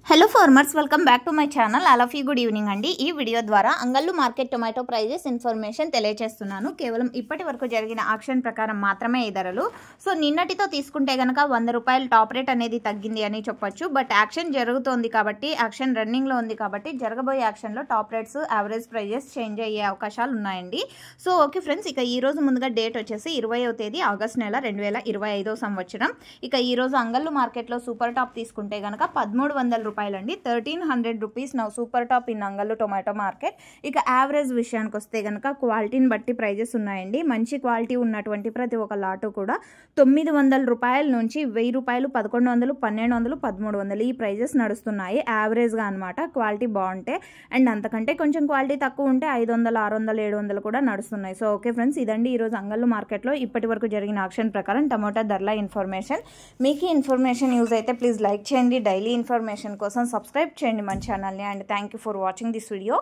Hello farmers, welcome back to my channel. All of you good evening అండి. ఈ video ద్వారా అంగళ్ళు market tomato prices information తెలియజేస్తున్నాను. కేవలం ఇప్పటి వరకు జరిగిన ఆక్షన్ ప్రకారం మాత్రమే ఈ ధరలు. సో నిన్నటితో తీసుకుంటే కనుక 100 రూపాయలు టాప్ రేట్ అనేది తగ్గింది అని చెప్పొచ్చు. బట్ యాక్షన్ జరుగుతోంది కాబట్టి, యాక్షన్ రన్నింగ్లో ఉంది కాబట్టి జరగబోయే యాక్షన్లో top rates, average prices change అయ్యే అవకాశాలు ఉన్నాయండి. సో ఓకే ఫ్రెండ్స్, ఇక ఈ రోజు ముందుగా డేట్ వచ్చేసి 20వ తేదీ ఆగస్ట్ నెల 2025 సంవత్సరం. ఇక ఈ రోజు అంగళ్ళు మార్కెట్లో సూపర్ టాప్ తీసుకుంటే కనుక 1300 రూపాయలు అండి. 1300 rupees now super top in Angallu tomato market. ఇక యావరేజ్ విషయానికి వస్తే కనుక క్వాలిటీని బట్టి ప్రైజెస్ ఉన్నాయండి. మంచి క్వాలిటీ ఉన్నటువంటి ప్రతి ఒక్క లాటు కూడా 900 రూపాయల నుంచి 1000 రూపాయలు, 1100, 1200, 1300 ఈ ప్రైజెస్ నడుస్తున్నాయి యావరేజ్గా అనమాట. క్వాలిటీ బాగుంటే అండ్ అంతకంటే కొంచెం క్వాలిటీ తక్కువ ఉంటే 500, 600, 700 కూడా నడుస్తున్నాయి. సో ఓకే ఫ్రెండ్స్, ఇదండి ఈరోజు అంగళ్ళు మార్కెట్లో ఇప్పటి వరకు జరిగిన ఆక్షన్ ప్రకారం టమోటా ధరల ఇన్ఫర్మేషన్. మీకు ఈ ఇన్ఫర్మేషన్ యూజ్ అయితే ప్లీజ్ లైక్ చేయండి. డైలీ ఇన్ఫర్మేషన్ కోసం సబ్స్క్రైబ్ చేయండి మన ఛానల్ని. And thank you for watching this video.